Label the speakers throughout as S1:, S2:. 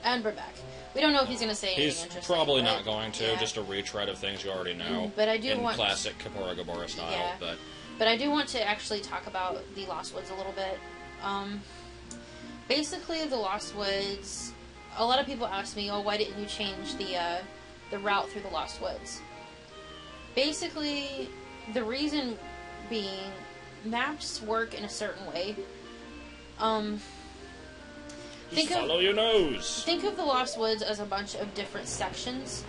S1: And we're back. We don't know if he's going to say anything
S2: He's
S1: interesting.
S2: probably not going to,
S1: yeah.
S2: just a retread of things you already know.
S1: But I do
S2: in
S1: want
S2: classic Kapora Gabora style.
S1: Yeah. But I do want to actually talk about the Lost Woods a little bit. Basically, the Lost Woods. A lot of people ask me, "Oh, why didn't you change the route through the Lost Woods?" Basically, the reason being, maps work in a certain way.
S2: Just follow your nose.
S1: Think of the Lost Woods as a bunch of different sections.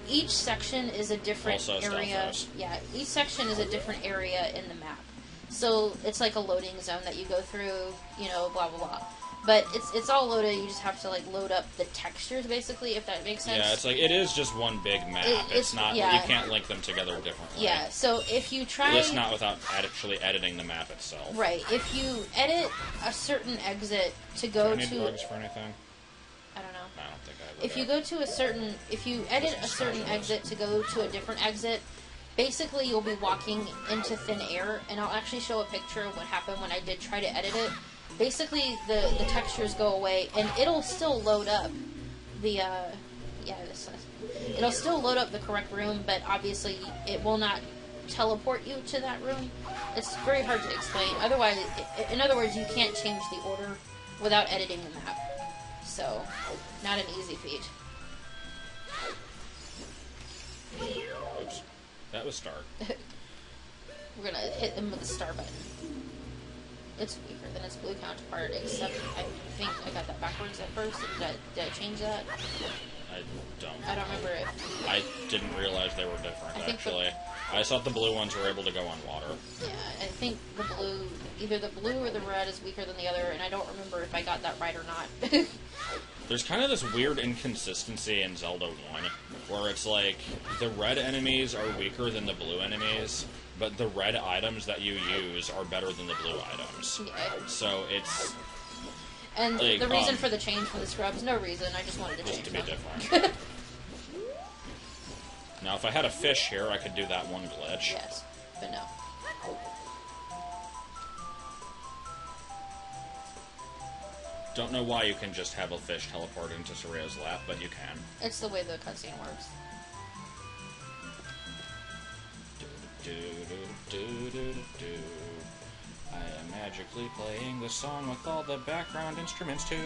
S1: Each section is a different area. Yeah, each section is a different area in the map. So it's like a loading zone that you go through, you know, blah blah blah. But it's all loaded. You just have to like load up the textures, basically, if that makes sense.
S2: Yeah, it's like it is just one big map. It's not.
S1: Yeah.
S2: You can't link them together differently.
S1: Yeah. So if you try,
S2: at least not without actually editing the map itself.
S1: Right. If you edit a certain exit to go
S2: Do I need
S1: to.
S2: drugs for anything?
S1: I don't know.
S2: I don't think I have.
S1: If you go to a certain, if you edit a certain exit to go to a different exit, basically you'll be walking into thin air, and I'll actually show a picture of what happened when I did try to edit it. Basically, the textures go away, and it'll still load up the, it'll still load up the correct room, but obviously it will not teleport you to that room. It's very hard to explain. Otherwise, in other words, you can't change the order without editing the map. So, not an easy feat.
S2: Oops. That was start.
S1: We're gonna hit them with the star button. It's weaker than its blue counterpart, except I think I got that backwards at first. Did I change that?
S2: I don't.
S1: I don't remember if...
S2: I didn't realize they were different, actually. I thought the blue ones were able to go on water.
S1: Yeah, I think the blue... Either the blue or the red is weaker than the other, and I don't remember if I got that right or not.
S2: There's kind of this weird inconsistency in Zelda 1, where it's like, the red enemies are weaker than the blue enemies, but the red items that you use are better than the blue items.
S1: Yeah.
S2: So it's...
S1: And like, the reason for the change from the scrubs, no reason, I just wanted to change
S2: just to be
S1: them.
S2: different. Now, if I had a fish here, I could do that one glitch.
S1: Yes, but no.
S2: Don't know why you can just have a fish teleport into Saria's lap, but you can.
S1: It's the way the cutscene works.
S2: I am magically playing the song with all the background instruments too.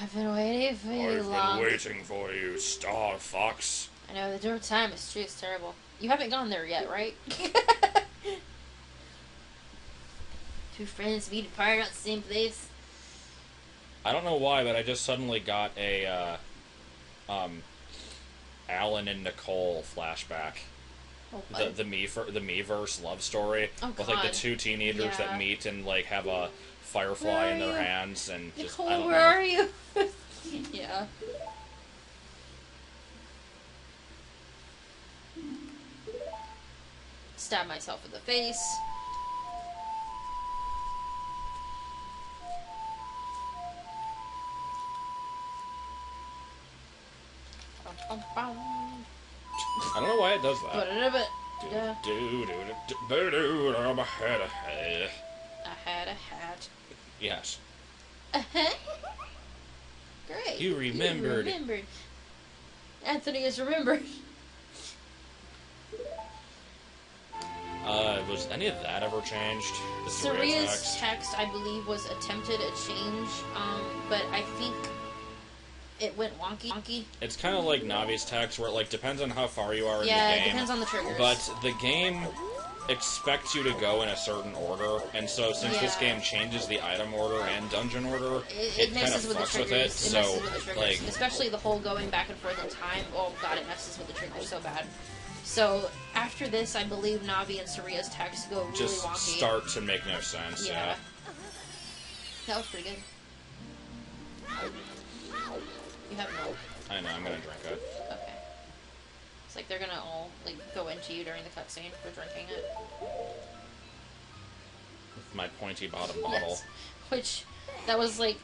S1: I've been waiting for you long.
S2: I've been waiting for you, Star Fox.
S1: I know, the door time is true, it's terrible. You haven't gone there yet, right? Two friends meet apart at the same place.
S2: I don't know why, but I just suddenly got a, Alan and Nicole flashback.
S1: Oh,
S2: The Miiverse love story.
S1: Oh,
S2: with, like, the two teenagers that meet and, like, have a firefly in their hands and just,
S1: Nicole,
S2: I don't
S1: where
S2: know.
S1: are you? Yeah. Stab myself in the face.
S2: I don't know why it does that.
S1: I had a hat.
S2: Yes.
S1: Great.
S2: You remembered.
S1: You remembered. Anthony has remembered.
S2: Was any of that ever changed? The
S1: Saria's text, I believe, was attempted a change, but I think it went wonky.
S2: It's kind of like Navi's text, where it like depends on how far you are in the game.
S1: Yeah, it depends on the triggers.
S2: But the game expects you to go in a certain order, and so since this game changes the item order and dungeon order, it kind of
S1: messes with the
S2: fucks
S1: triggers.
S2: with it.
S1: It messes with the triggers.
S2: Like,
S1: especially the whole going back and forth in time. Oh god, it messes with the triggers so bad. So after this, I believe Navi and Saria's text go really
S2: just
S1: wonky.
S2: start to make no sense. Yeah.
S1: That was pretty good. You have milk.
S2: I know. I'm gonna drink it.
S1: Okay. It's like they're gonna all like go into you during the cutscene for drinking it.
S2: With my pointy bottom bottle.
S1: Yes. Which, that was like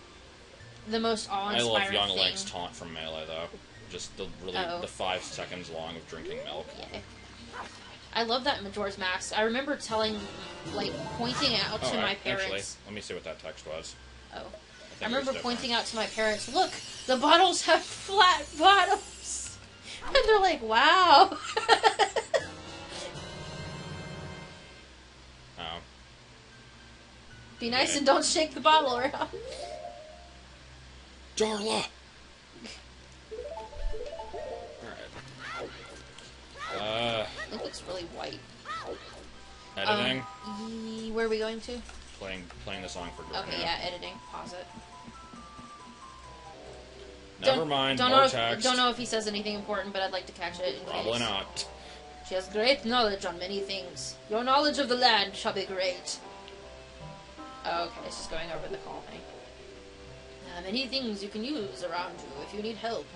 S1: the most awe-inspiring
S2: I love
S1: thing.
S2: Young Link's taunt from Melee though. Just the 5 seconds long of drinking milk.
S1: Yeah.
S2: I
S1: love that Majora's Mask. I remember pointing out to my parents...
S2: Actually, let me see what that text was.
S1: Oh. I remember pointing out to my parents, look, the bottles have flat bottoms. And they're like, wow.
S2: Oh.
S1: Be nice and don't shake the bottle around.
S2: Darla! Alright.
S1: It looks really white.
S2: Editing?
S1: Where are we going to?
S2: Playing the song for Dorina.
S1: Okay, yeah, editing. Pause it.
S2: Never mind, more text.
S1: Don't know if he says anything important, but I'd like to catch it in
S2: Probably
S1: case.
S2: not.
S1: She has great knowledge on many things. Your knowledge of the land shall be great. Oh, okay, it's just going over the call thing. Many things you can use around you if you need help.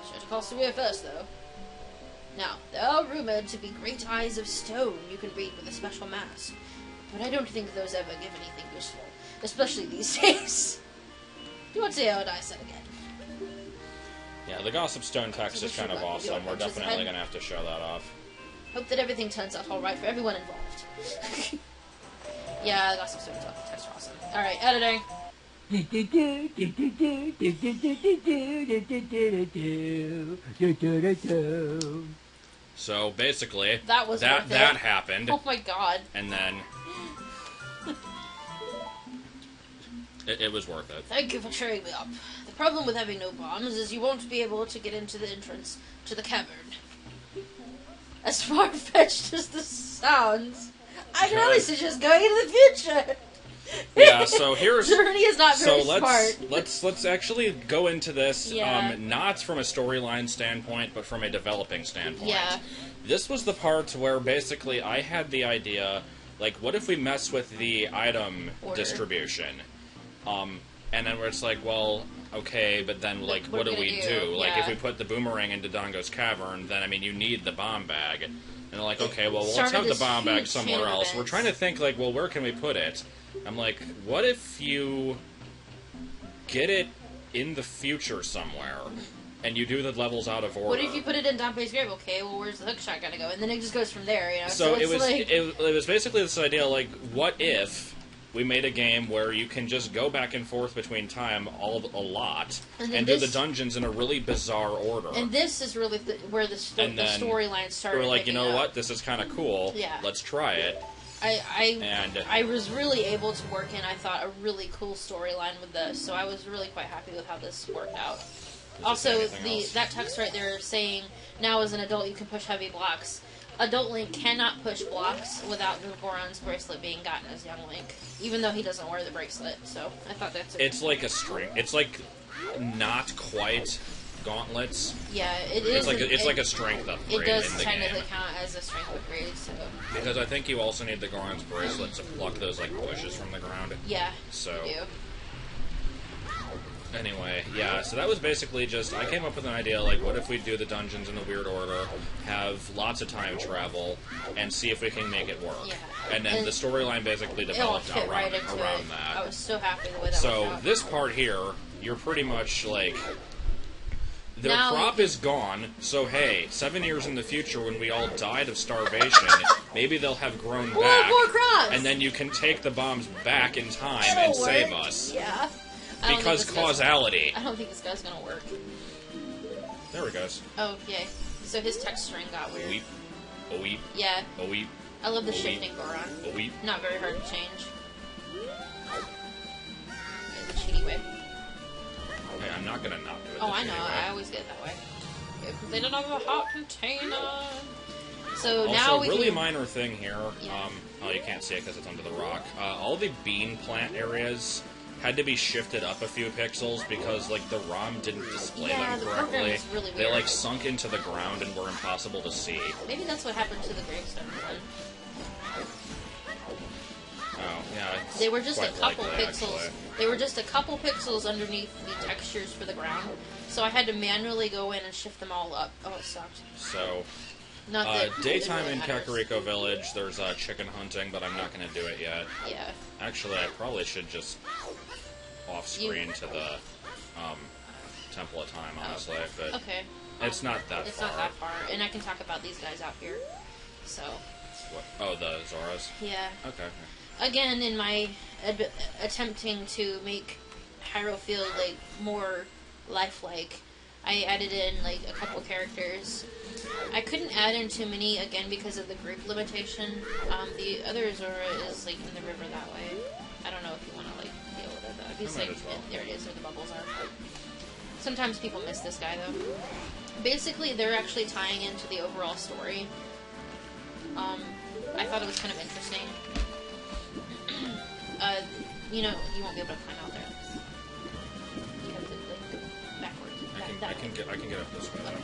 S1: Sure to call Saria first, though. Now, there are rumored to be great eyes of stone you can read with a special mask, but I don't think those ever give anything useful, especially these days. Do you want to hear what I said again?
S2: Yeah, the Gossip Stone text is kind of awesome. We're definitely going to have to show that off.
S1: Hope that everything turns out alright for everyone involved. Yeah, the Gossip Stone text are awesome. Alright, editing.
S2: So basically,
S1: that
S2: happened.
S1: Oh my god!
S2: And then it was worth it.
S1: Thank you for cheering me up. The problem with having no bombs is you won't be able to get into the entrance to the cavern. As far-fetched as this sounds, I'd really suggest going into the future.
S2: Yeah, so here's...
S1: Journey is not very smart.
S2: Let's actually go into this, not from a storyline standpoint, but from a developing standpoint.
S1: Yeah.
S2: This was the part where basically I had the idea, like, what if we mess with the item distribution? And then where it's like, well, okay, but then, like, what do we do? Like, if we put the boomerang into Dodongo's Cavern, then, I mean, you need the bomb bag. And they're like, okay, well, let's have the bomb bag somewhere else. We're trying to think, like, well, where can we put it? I'm like, what if you get it in the future somewhere, and you do the levels out of order?
S1: What if you put it in Dante's grave? Okay, well, where's the hookshot gonna go? And then it just goes from there, you know?
S2: So it was like... it was basically this idea, like, what if we made a game where you can just go back and forth between time a lot, and do the dungeons in a really bizarre order.
S1: And this is really where the storyline started.
S2: We're like, you know what? This is kind of cool.
S1: Yeah.
S2: Let's try it.
S1: I was really able to work in, I thought, a really cool storyline with this, so I was really quite happy with how this worked out. Also, that text right there saying, now as an adult you can push heavy blocks. Adult Link cannot push blocks without the Goron's bracelet being gotten as young Link, even though he doesn't wear the bracelet, so I thought that's...
S2: It's like a string. It's like not quite gauntlets.
S1: Yeah, it is.
S2: It's like a strength upgrade.
S1: It does technically count as a strength upgrade, so...
S2: Because I think you also need the Goron's bracelet to pluck those, like, bushes from the ground.
S1: Yeah,
S2: so...
S1: you do.
S2: Anyway, yeah, so that was basically just... I came up with an idea, like, what if we do the dungeons in the weird order, have lots of time travel, and see if we can make it work. Yeah. And then the storyline basically developed around that.
S1: I was so happy the way that worked out.
S2: So, this part here, you're pretty much, like... Their crop is gone, so hey, 7 years in the future when we all died of starvation, maybe they'll have grown back.
S1: More crops!
S2: And then you can take the bombs back in time and save us.
S1: Yeah.
S2: Because causality.
S1: I don't think this guy's gonna work.
S2: There he goes.
S1: Oh, yay. So his text string got weird.
S2: Weep. A weep.
S1: Yeah.
S2: A weep.
S1: I love the shifting Goron.
S2: A weep.
S1: Not very hard to change. The cheaty way.
S2: Hey, I'm not gonna not do it.
S1: Oh, I know. I always get it that way. They don't have a hot container. So
S2: also,
S1: now we
S2: really minor thing here. Yeah. Oh, you can't see it because it's under the rock. All the bean plant areas had to be shifted up a few pixels because, like, the ROM didn't display them correctly.
S1: Is really weird.
S2: They, like, sunk into the ground and were impossible to see.
S1: Maybe that's what happened to the gravestone then.
S2: Oh, yeah.
S1: They were just a couple pixels. Actually. They were just a couple pixels underneath the textures for the ground, so I had to manually go in and shift them all up. Oh, it sucked.
S2: So, daytime in Kakariko Village, there's chicken hunting, but I'm not going to do it yet.
S1: Yeah.
S2: Actually, I probably should just off-screen to the Temple of Time, honestly. But
S1: okay.
S2: It's not that far.
S1: It's not that far, and I can talk about these guys out here. So,
S2: What? Oh, the Zoras?
S1: Yeah.
S2: Okay.
S1: Again, in my attempting to make Hyrule feel, like, more lifelike, I added in, like, a couple characters. I couldn't add in too many, again, because of the group limitation. The other Zora is, like, in the river that way. I don't know if you want to, like, deal with it, though. If you there it is, where the bubbles are. Sometimes people miss this guy, though. Basically, they're actually tying into the overall story. I thought it was kind of interesting. You know, you won't be able to climb out there. You have to, like, go backwards.
S2: I can get up this way.
S1: Okay.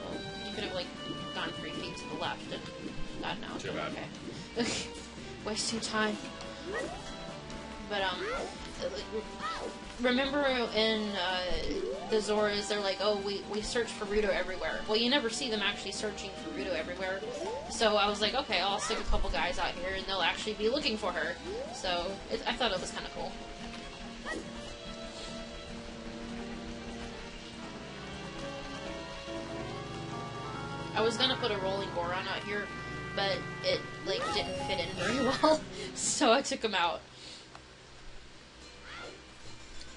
S1: Well, you could have, like, gone 3 feet to the left and gotten out.
S2: Too bad.
S1: Okay. Wasting time. But, remember in the Zoras, they're like, oh, we search for Ruto everywhere. Well, you never see them actually searching for Ruto everywhere. So I was like, okay, I'll stick a couple guys out here and they'll actually be looking for her. So I thought it was kind of cool. I was gonna put a rolling Goron out here, but it, like, didn't fit in very well. So I took him out.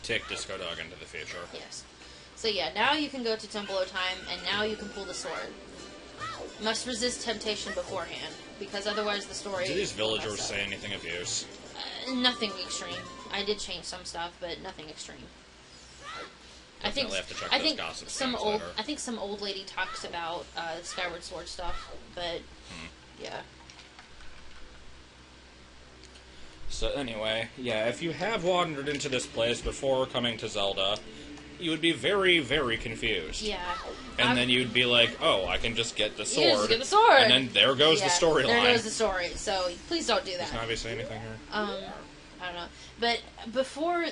S2: Take Disco Dog into the future.
S1: Yes. So yeah, now you can go to Temple of Time, and now you can pull the sword. Must resist temptation beforehand, because otherwise the story...
S2: Do these villagers say anything of use?
S1: Nothing extreme. I did change some stuff, but nothing extreme.
S2: Definitely have to check those gossip later.
S1: I think some old lady talks about Skyward Sword stuff, but yeah.
S2: So anyway, yeah, if you have wandered into this place before coming to Zelda, you would be very, very confused.
S1: Yeah.
S2: And then you'd be like, oh, I can just get the sword.
S1: You just get the sword.
S2: And then there goes the storyline.
S1: There goes the story. So please don't do that.
S2: Does Navi say anything here?
S1: I don't know. But before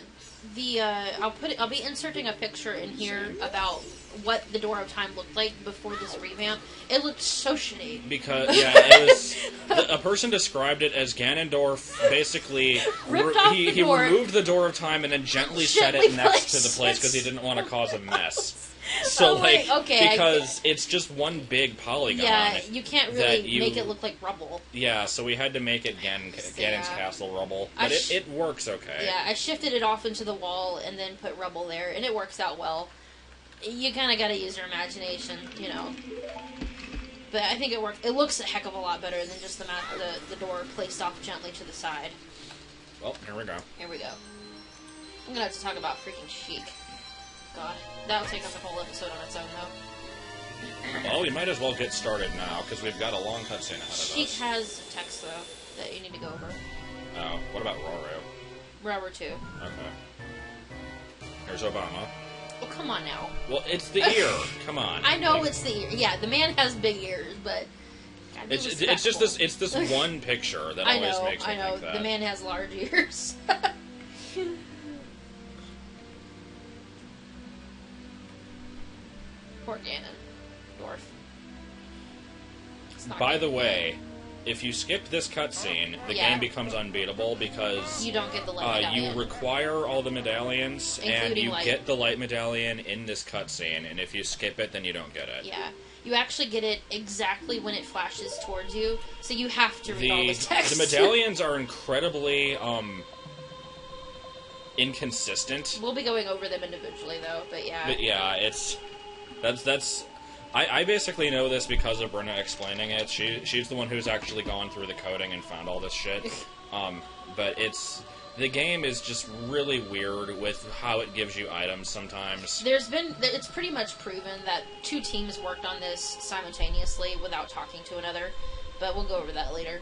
S1: the I'll be inserting a picture in here about what the Door of Time looked like before this revamp. It looked so shitty.
S2: Because, yeah, it was... a person described it as Ganondorf basically... He removed the Door of Time and then gently set it next to the place because he didn't want to cause a mess. So, because it's just one big polygon.
S1: Yeah, you can't really make it look like rubble.
S2: Yeah, so we had to make it Ganon's Castle rubble. But it works okay.
S1: Yeah, I shifted it off into the wall and then put rubble there, and it works out well. You kind of got to use your imagination, you know. But I think it works. It looks a heck of a lot better than just the door placed off gently to the side.
S2: Well, here we go.
S1: Here we go. I'm gonna have to talk about freaking Sheik. God, that'll take up a whole episode on its own, though.
S2: Well, we might as well get started now, because we've got a long cutscene ahead of us.
S1: Sheik has text, though, that you need to go over.
S2: Oh, what about Roru?
S1: Roru, too.
S2: Okay. Here's Obama.
S1: Oh, come on now.
S2: Well, it's the ear. Come on.
S1: I know it's the ear. Yeah, the man has big ears, but...
S2: It's just this. It's this one picture that always makes me think that.
S1: The man has large ears. Poor Ganondorf.
S2: By the way, if you skip this cutscene, the game becomes unbeatable because
S1: you don't get the light medallion.
S2: You require all the medallions, and you get the light medallion in this cutscene. And if you skip it, then you don't get it.
S1: Yeah, you actually get it exactly when it flashes towards you, so you have to read all the text.
S2: The medallions are incredibly inconsistent.
S1: We'll be going over them individually, though. But yeah.
S2: But yeah, it's that's. I basically know this because of Brenna explaining it. She's the one who's actually gone through the coding and found all this shit. But the game is just really weird with how it gives you items sometimes.
S1: It's pretty much proven that 2 teams worked on this simultaneously without talking to another, but we'll go over that later.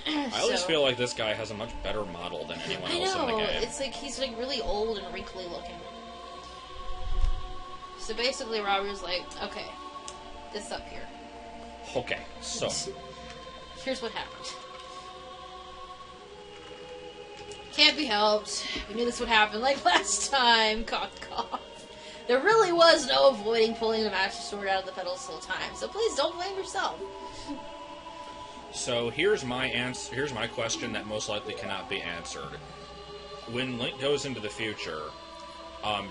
S2: I always feel like this guy has a much better model than anyone else in the game.
S1: It's like he's like really old and wrinkly looking. So basically Robert's like, okay, this up here.
S2: Okay, so
S1: here's what happened. Can't be helped. We knew this would happen like last time. Cough, cough. There really was no avoiding pulling the Master Sword out of the pedestal time, so please don't blame yourself.
S2: So here's my answer. Here's my question that most likely cannot be answered. When Link goes into the future,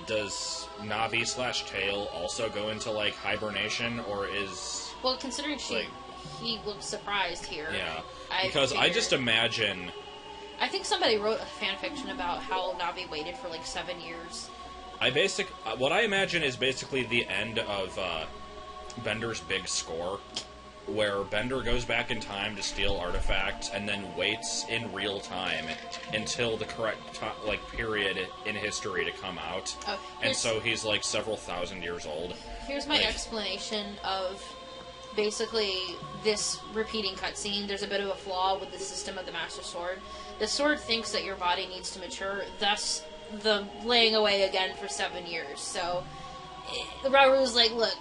S2: does Navi / Tail also go into like hibernation, or is
S1: considering he looks surprised here.
S2: Yeah, because I just imagine...
S1: I think somebody wrote a fanfiction about how Navi waited for, like, 7 years.
S2: What I imagine is basically the end of Bender's big score, where Bender goes back in time to steal artifacts and then waits in real time until the correct period in history to come out. And so he's like several thousand years old.
S1: Here's my explanation of basically this repeating cutscene. There's a bit of a flaw with the system of the Master Sword. The sword thinks that your body needs to mature, thus the laying away again for 7 years. So Raru's like, look,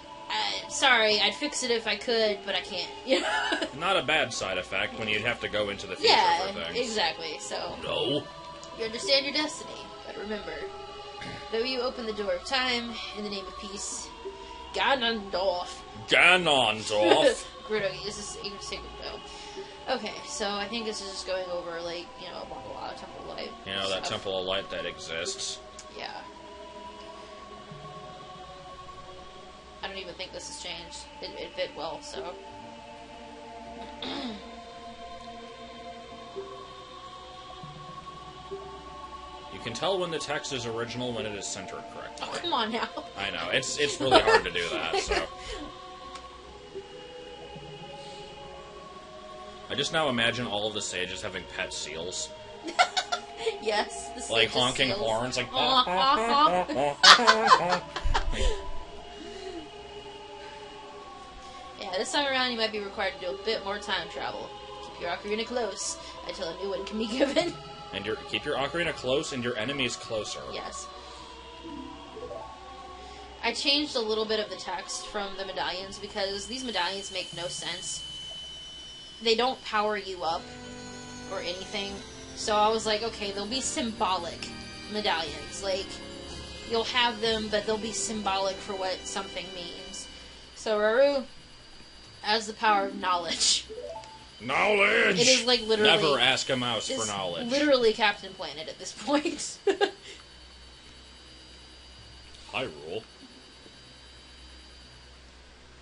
S1: sorry, I'd fix it if I could, but I can't. You know?
S2: Not a bad side effect when you'd have to go into the future for things.
S1: Yeah, exactly. So
S2: no,
S1: you understand your destiny, but remember, though you open the door of time in the name of peace, Ganondorf. Grito uses a sacred bow. Okay, so I think this is just going over, like, you know, a lot of Temple of Light.
S2: You know, that Temple of Light that exists.
S1: Yeah. I don't even think this has changed. It fit well, so...
S2: You can tell when the text is original when it is centered correctly.
S1: Oh, come on now.
S2: I know, it's really hard to do that, so... I just now imagine all of the sages having pet seals.
S1: Yes, the
S2: like honking
S1: seals.
S2: Horns, like...
S1: Yeah, this time around you might be required to do a bit more time travel. Keep your ocarina close until a new one can be given.
S2: And keep your ocarina close and your enemies closer.
S1: Yes. I changed a little bit of the text from the medallions because these medallions make no sense. They don't power you up or anything. So I was like, okay, they'll be symbolic medallions. Like, you'll have them, but they'll be symbolic for what something means. So Raru has the power of knowledge.
S2: Knowledge!
S1: It is like literally...
S2: Never ask a mouse for knowledge.
S1: Literally Captain Planet at this point.
S2: Hyrule.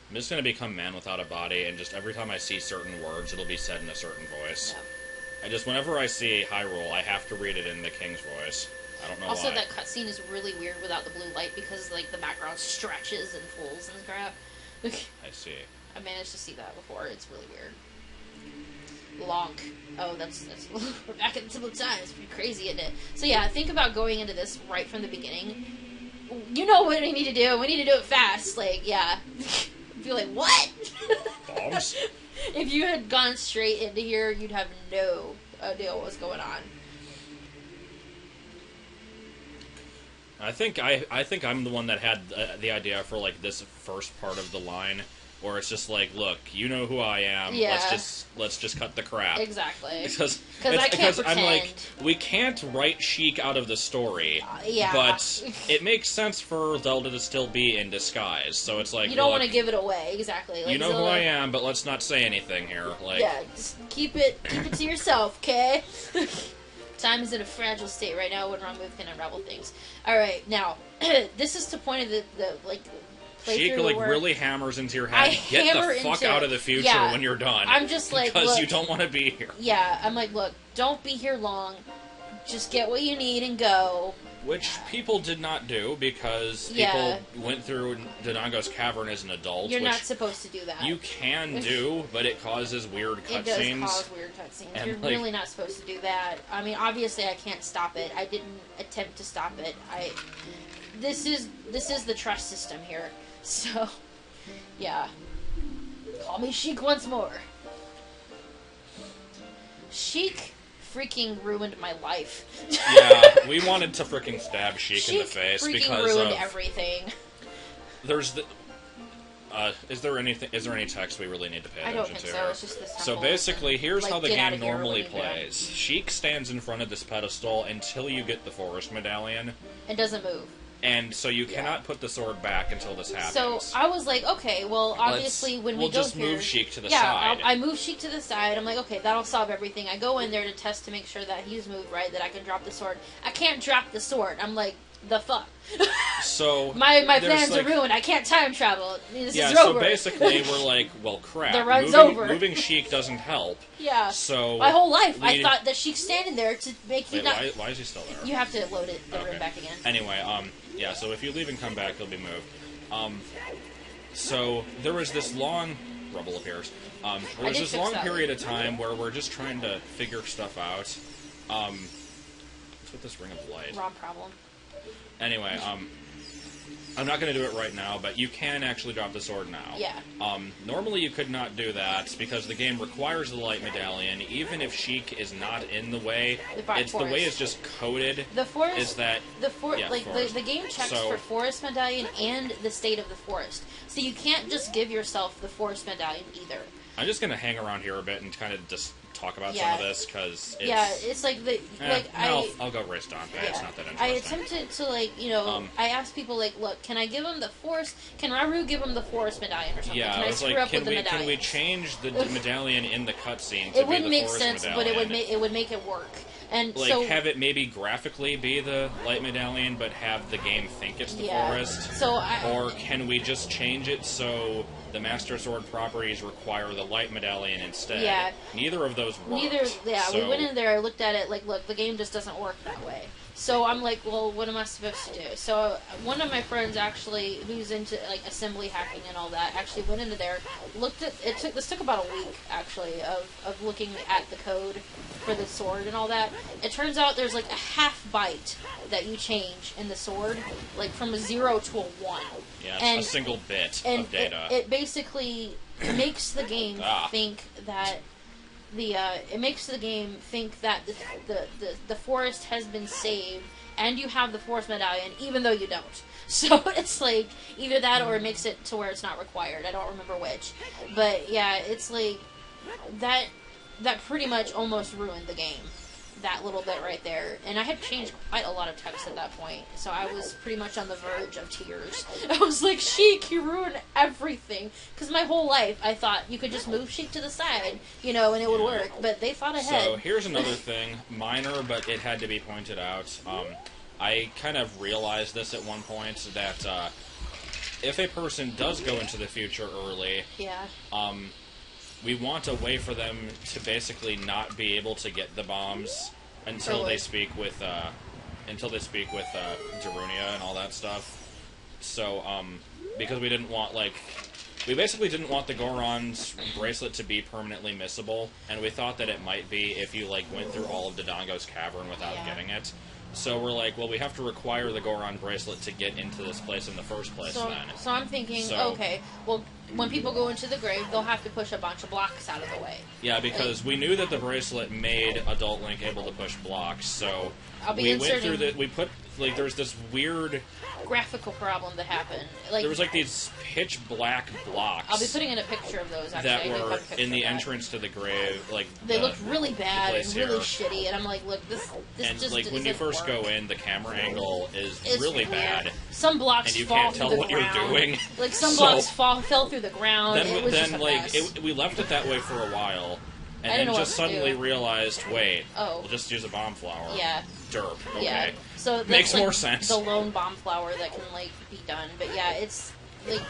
S2: I'm just gonna become man without a body, and just every time I see certain words, it'll be said in a certain voice. Yeah. Whenever I see Hyrule, I have to read it in the king's voice. I don't know
S1: also,
S2: why.
S1: That cutscene is really weird without the blue light because, like, the background stretches and folds and crap.
S2: I see.
S1: I managed to see that before. It's really weird. Lonk. Oh, that's we're back in similar times. It's pretty crazy, isn't it? So yeah, think about going into this right from the beginning. You know what we need to do. We need to do it fast. Like, yeah. Be like, what?
S2: Bombs?
S1: If you had gone straight into here, you'd have no idea what was going on.
S2: I think I'm the one that had the idea for like this first part of the line, where it's just like, look, you know who I am.
S1: Yeah.
S2: Let's just cut the crap.
S1: Exactly.
S2: Because
S1: I can't pretend.
S2: I'm like, we can't write Sheik out of the story.
S1: Yeah.
S2: But it makes sense for Zelda to still be in disguise. So it's like,
S1: you don't want to give it away. Exactly. Like,
S2: you know Zelda, who I am, but let's not say anything here. Like,
S1: yeah, just keep it to yourself, okay? Time is in a fragile state right now. One wrong move can unravel things. All right, now this is the point of the
S2: Sheik like really hammers into your head. Get the fuck out of the future when you're done.
S1: I'm just like,
S2: because
S1: look,
S2: you don't want to be here.
S1: Yeah, I'm like, look, don't be here long. Just get what you need and go.
S2: Which people did not do because people went through Dodongo's Cavern as an adult.
S1: You're not supposed to do that.
S2: You can do, but it causes weird cutscenes.
S1: It does cause weird cutscenes. You're really not supposed to do that. I mean, obviously I can't stop it. I didn't attempt to stop it. This is the trust system here. So, yeah. Call me Sheik once more. Sheik freaking ruined my life.
S2: Yeah, we wanted to freaking stab Sheik in the face because
S1: ruined everything.
S2: There's the. Is there any text we really need to pay attention to?
S1: I don't think so. It's just this.
S2: So basically, here's how the game normally plays. Sheik stands in front of this pedestal until you get the forest medallion.
S1: It doesn't move.
S2: And so you cannot put the sword back until this happens.
S1: So I was like, okay, well, obviously when we go
S2: just
S1: here,
S2: move Sheik to the side.
S1: I move Sheik to the side. I'm like, okay, that'll solve everything. I go in there to test to make sure that he's moved right, that I can drop the sword. I can't drop the sword. I'm like, the fuck?
S2: So
S1: my plans are ruined. I can't time travel. This is over.
S2: So basically we're like, well, crap.
S1: The run's over.
S2: Moving Sheik doesn't help.
S1: Yeah.
S2: So
S1: my whole life I thought that Sheik's standing there to make you not...
S2: Why is he still there?
S1: You have to load the room back again.
S2: Anyway, yeah, so if you leave and come back, he'll be moved. So there was this long... Rubble appears. There was this long period of time where we're just trying to figure stuff out. What's with this ring of light?
S1: Wrong problem.
S2: Anyway, I'm not going to do it right now, but you can actually drop the sword now.
S1: Yeah.
S2: Normally you could not do that because the game requires the light medallion, even if Sheik is not in the way. The way is just coded.
S1: The forest
S2: is that
S1: the game checks for forest medallion and the state of the forest, so you can't just give yourself the forest medallion either.
S2: I'm just going to hang around here a bit and kind of just talk about some of this because
S1: it's like
S2: I'll go race Dante. Yeah. It's not that interesting.
S1: I attempted to I asked people look, can I give him the forest? Can Rauru give him the forest medallion or something?
S2: Yeah,
S1: can I screw up with the medallion?
S2: Can we change the medallion in the cutscene?
S1: It wouldn't make sense, but it would make it work. And
S2: have it maybe graphically be the light medallion, but have the game think it's the forest. Or can we just change it so the Master Sword properties require the light medallion instead?
S1: Yeah.
S2: Neither of those work.
S1: We went in there, I looked at it, look, the game just doesn't work that way. So I'm like, well, what am I supposed to do? So one of my friends actually, who's into assembly hacking and all that, actually went into there, looked at it. This took about a week actually of looking at the code for the sword and all that. It turns out there's a half byte that you change in the sword, from a 0 to a 1.
S2: Yeah, it's a single bit of data.
S1: It basically makes the game think that. It makes the game think that the forest has been saved and you have the forest medallion, even though you don't. So it's either that or it makes it to where it's not required. I don't remember which, but yeah, it's that pretty much almost ruined the game. That little bit right there, and I had changed quite a lot of text at that point, so I was pretty much on the verge of tears. I was like, Sheik, you ruined everything, because my whole life I thought you could just move Sheik to the side, and it would work, but they thought ahead.
S2: So here's another thing, minor, but it had to be pointed out. I kind of realized this at one point, that if a person does go into the future early, we want a way for them to basically not be able to get the bombs until they speak with Darunia and all that stuff. So, because we didn't want we basically didn't want the Goron's bracelet to be permanently missable, and we thought that it might be if you went through all of Dodongo's cavern without getting it. So we're like, well, we have to require the Goron bracelet to get into this place in the first place, then.
S1: So I'm thinking, okay, well, when people go into the grave, they'll have to push a bunch of blocks out of the way.
S2: Yeah, because we knew that the bracelet made Adult Link able to push blocks, so we went through we put, there's this weird...
S1: graphical problem that happened.
S2: There was these pitch black blocks.
S1: I'll be putting in a picture of those, actually.
S2: That were in the entrance to the grave.
S1: They looked really bad and really shitty, and I'm like, look, this
S2: and
S1: just
S2: when you first go in, the camera angle is really bad.
S1: Some blocks
S2: and you
S1: fall
S2: can't tell
S1: through
S2: what
S1: the ground.
S2: you're doing.
S1: Some blocks fell through the ground.
S2: We left it that way for a while, and then just suddenly realized, wait, we'll just use a bomb flower.
S1: Yeah.
S2: Derp. Okay.
S1: Yeah. So that's
S2: makes more sense.
S1: The lone bomb flower that can be done, but yeah, it's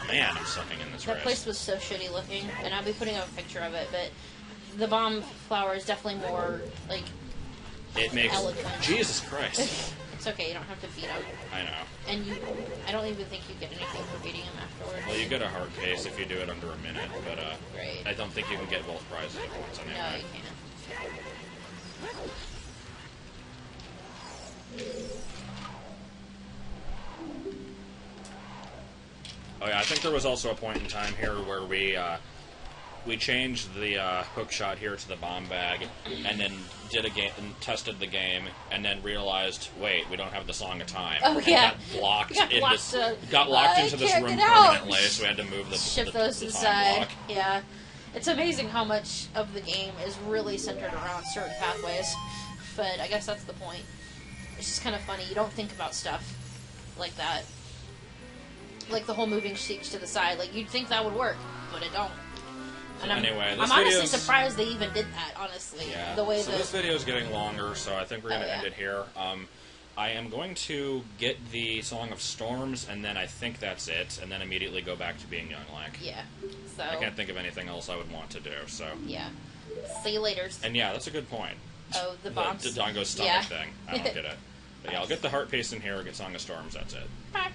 S2: man, I'm sucking in this.
S1: That place was so shitty looking, and I'll be putting up a picture of it. But the bomb flower is definitely more
S2: it makes
S1: eloquent.
S2: Jesus Christ.
S1: It's okay, you don't have to beat him.
S2: I know.
S1: And I don't even think you get anything for beating him afterwards.
S2: Well, you get a hard case if you do it under a minute, but
S1: right.
S2: I don't think you can get both prizes at once anyway.
S1: No, you can't.
S2: Oh yeah, I think there was also a point in time here where we changed the hook shot here to the bomb bag, and then did a game and tested the game, and then realized, wait, we don't have the Song of Time.
S1: Oh
S2: and
S1: yeah,
S2: got locked into this room permanently, so we had to move
S1: shift those inside. Yeah, it's amazing how much of the game is really centered around certain pathways, but I guess that's the point. It's just kind of funny. You don't think about stuff like that. Like the whole moving Sheiks to the side. You'd think that would work, but it don't. And
S2: anyway,
S1: I'm honestly surprised they even did that, honestly.
S2: Yeah.
S1: The way
S2: this video is getting longer, so I think we're going to end it here. I am going to get the Song of Storms, and then I think that's it, and then immediately go back to being young Link.
S1: Yeah. So
S2: I can't think of anything else I would want to do, so...
S1: Yeah. See you later.
S2: And yeah, that's a good point.
S1: Oh, the bombs.
S2: The Dodongo stomach thing. I don't get it. But yeah, I'll get the Heart Paste in here, get Song of Storms, that's it.
S1: Bye.